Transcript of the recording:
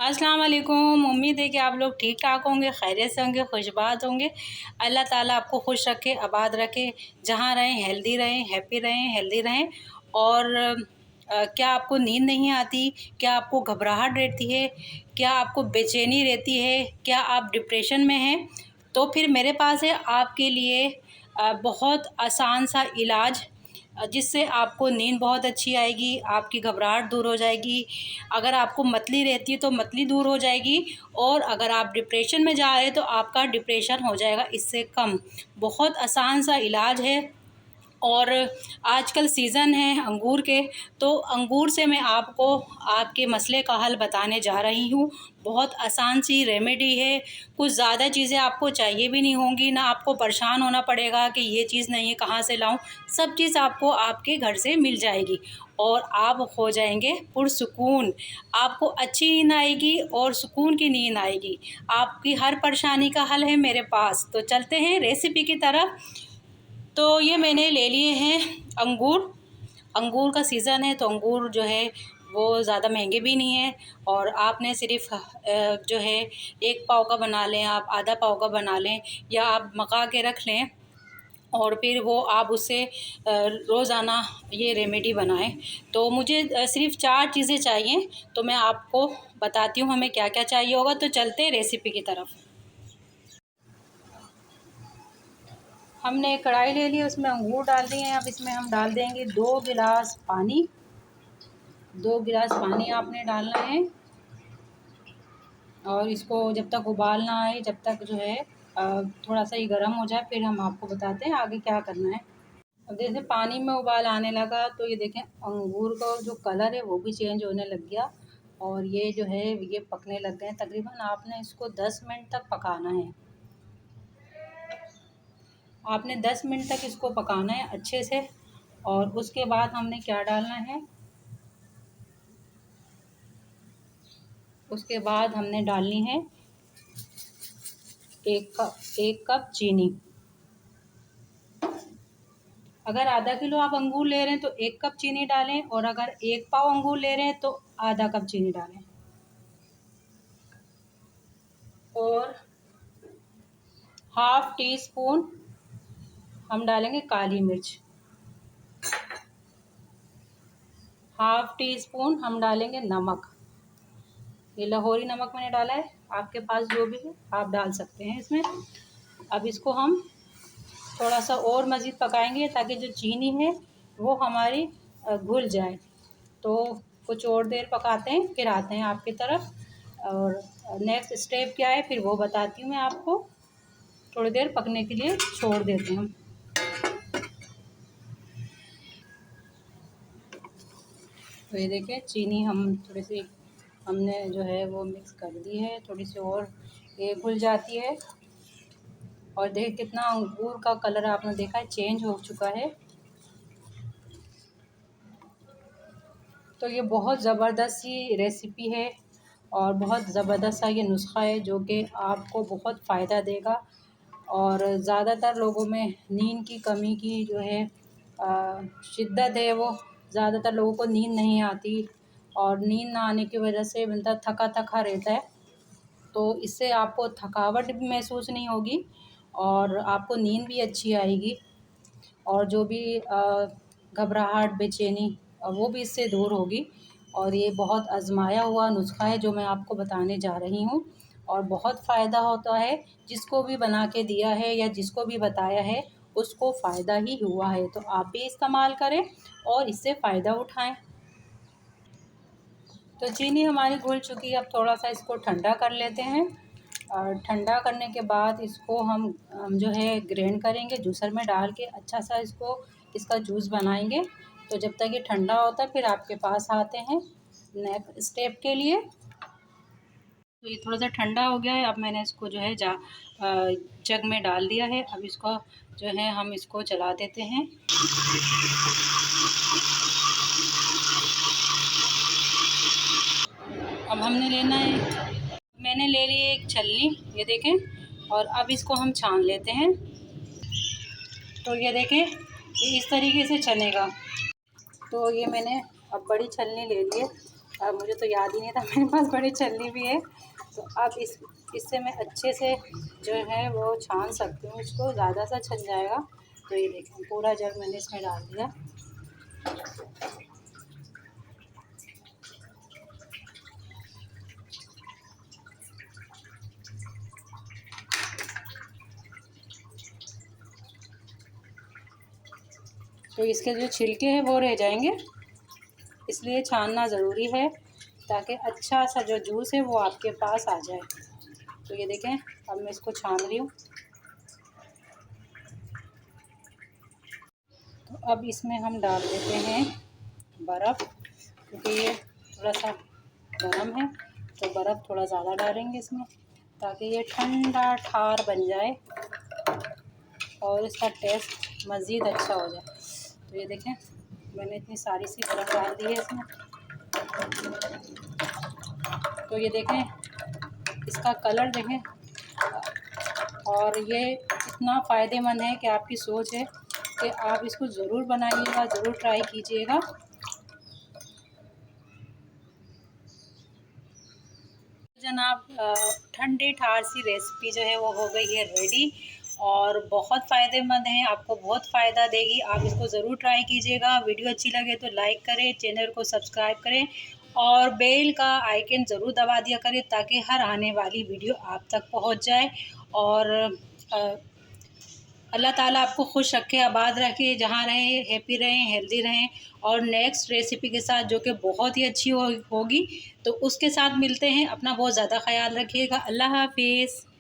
अस्सलाम वालेकुम। उम्मीद है कि आप लोग ठीक ठाक होंगे, खैरियत से होंगे, खुशबात होंगे। अल्लाह ताला आपको खुश रखे, आबाद रखे, जहाँ रहें हेल्दी रहें, हैप्पी रहें, हेल्दी रहें। और क्या आपको नींद नहीं आती? क्या आपको घबराहट रहती है? क्या आपको बेचैनी रहती है? क्या आप डिप्रेशन में हैं? तो फिर मेरे पास है आपके लिए बहुत आसान सा इलाज, जिससे आपको नींद बहुत अच्छी आएगी, आपकी घबराहट दूर हो जाएगी। अगर आपको मतली रहती है तो मतली दूर हो जाएगी, और अगर आप डिप्रेशन में जा रहे हैं तो आपका डिप्रेशन हो जाएगा इससे कम। बहुत आसान सा इलाज है। और आजकल सीज़न है अंगूर के, तो अंगूर से मैं आपको आपके मसले का हल बताने जा रही हूँ। बहुत आसान सी रेमेडी है, कुछ ज़्यादा चीज़ें आपको चाहिए भी नहीं होंगी, ना आपको परेशान होना पड़ेगा कि ये चीज़ नहीं है कहाँ से लाऊं। सब चीज़ आपको आपके घर से मिल जाएगी और आप हो जाएंगे पुरसुकून। आपको अच्छी नींद आएगी और सुकून की नींद आएगी। आपकी हर परेशानी का हल है मेरे पास। तो चलते हैं रेसिपी की तरफ। तो ये मैंने ले लिए हैं अंगूर। अंगूर का सीज़न है तो अंगूर जो है वो ज़्यादा महंगे भी नहीं है। और आपने सिर्फ जो है 1 पाव का बना लें, आप आधा पाव का बना लें, या आप मका के रख लें और फिर वो आप उससे रोज़ाना ये रेमेडी बनाएं। तो मुझे सिर्फ 4 चीज़ें चाहिए, तो मैं आपको बताती हूँ हमें क्या क्या चाहिए होगा। तो चलते हैं रेसिपी की तरफ। हमने एक कढ़ाई ले ली, उसमें अंगूर डाल दिए हैं। अब इसमें हम डाल देंगे 2 गिलास पानी। 2 गिलास पानी आपने डालना है और इसको जब तक उबाल ना आए, जब तक जो है थोड़ा सा ये गर्म हो जाए, फिर हम आपको बताते हैं आगे क्या करना है। अब जैसे पानी में उबाल आने लगा तो ये देखें अंगूर का जो कलर है वो भी चेंज होने लग गया और ये जो है ये पकने लग गए। तकरीबन आपने इसको 10 मिनट तक पकाना है। आपने 10 मिनट तक इसको पकाना है अच्छे से। और उसके बाद हमने क्या डालना है, उसके बाद हमने डालनी है 1 कप चीनी। अगर आधा किलो आप अंगूर ले रहे हैं तो 1 कप चीनी डालें, और अगर 1 पाव अंगूर ले रहे हैं तो आधा कप चीनी डालें। और ½ टी स्पून हम डालेंगे काली मिर्च। ½ टी स्पून हम डालेंगे नमक। ये लाहौरी नमक मैंने डाला है, आपके पास जो भी है आप डाल सकते हैं इसमें। अब इसको हम थोड़ा सा और मज़ीद पकाएंगे ताकि जो चीनी है वो हमारी घुल जाए। तो कुछ और देर पकाते हैं, फिर आते हैं आपकी तरफ। और नेक्स्ट स्टेप क्या है फिर वो बताती हूँ मैं आपको। थोड़ी देर पकने के लिए छोड़ देते हैं हम। तो ये देखिए चीनी हम थोड़ी सी हमने जो है वो मिक्स कर दी है, थोड़ी सी और ये घुल जाती है। और देखिए कितना अंगूर का कलर आपने देखा है चेंज हो चुका है। तो ये बहुत ज़बरदस्त सी रेसिपी है और बहुत ज़बरदस्त सा ये नुस्खा है जो कि आपको बहुत फ़ायदा देगा। और ज़्यादातर लोगों में नींद की कमी की जो है शिद्दत है, वो ज़्यादातर लोगों को नींद नहीं आती और नींद ना आने की वजह से बंदा थका थका रहता है। तो इससे आपको थकावट भी महसूस नहीं होगी और आपको नींद भी अच्छी आएगी। और जो भी घबराहट, बेचैनी वो भी इससे दूर होगी। और ये बहुत आज़माया हुआ नुस्खा है जो मैं आपको बताने जा रही हूँ और बहुत फ़ायदा होता है। जिसको भी बना के दिया है या जिसको भी बताया है उसको फ़ायदा ही हुआ है। तो आप भी इस्तेमाल करें और इससे फ़ायदा उठाएं। तो चीनी हमारी घुल चुकी है, अब थोड़ा सा इसको ठंडा कर लेते हैं। और ठंडा करने के बाद इसको हम जो है ग्राइंड करेंगे, जूसर में डाल के अच्छा सा इसका जूस बनाएंगे। तो जब तक ये ठंडा होता है फिर आपके पास आते हैं नेक्स्ट स्टेप के लिए। तो ये थोड़ा सा ठंडा हो गया है, अब मैंने इसको जो है जग में डाल दिया है। अब इसको जो है हम इसको चला देते हैं। अब हमने लेना है, मैंने ले ली एक छलनी, ये देखें। और अब इसको हम छान लेते हैं। तो ये देखें ये इस तरीके से चलेगा। तो ये मैंने अब बड़ी छलनी ले ली है अब मुझे तो याद ही नहीं था, मेरे पास बड़ी छलनी भी है। तो अब इससे मैं अच्छे से जो है वो छान सकती हूँ इसको, ज़्यादा सा छन जाएगा। तो ये देखें पूरा जग मैंने इसमें डाल दिया। तो इसके जो छिलके हैं वो रह जाएंगे, इसलिए छानना ज़रूरी है ताकि अच्छा सा जो जूस है वो आपके पास आ जाए। तो ये देखें अब मैं इसको छान रही हूँ। तो अब इसमें हम डाल देते हैं बर्फ़, क्योंकि ये थोड़ा सा गर्म है तो बर्फ़ थोड़ा ज़्यादा डालेंगे इसमें ताकि ये ठंडा ठार बन जाए और इसका टेस्ट मज़ीद अच्छा हो जाए। तो ये देखें मैंने इतनी सारी सी बर्फ़ डाल दी है इसमें। तो ये देखें इसका कलर देखें, और ये इतना फ़ायदेमंद है कि आपकी सोच है कि आप इसको ज़रूर बनाइएगा, ज़रूर ट्राई कीजिएगा। जनाब ठंडी ठार सी रेसिपी जो है वो हो गई है रेडी, और बहुत फ़ायदेमंद है, आपको बहुत फ़ायदा देगी। आप इसको ज़रूर ट्राई कीजिएगा। वीडियो अच्छी लगे तो लाइक करें, चैनल को सब्सक्राइब करें और बेल का आइकन ज़रूर दबा दिया करें ताकि हर आने वाली वीडियो आप तक पहुंच जाए। और अल्लाह ताला आपको खुश रखे, आबाद रखे, जहाँ रहें हैप्पी रहें, हेल्दी रहें। और नेक्स्ट रेसिपी के साथ जो कि बहुत ही अच्छी होगी, तो उसके साथ मिलते हैं। अपना बहुत ज़्यादा ख्याल रखिएगा। अल्लाह हाफिज़।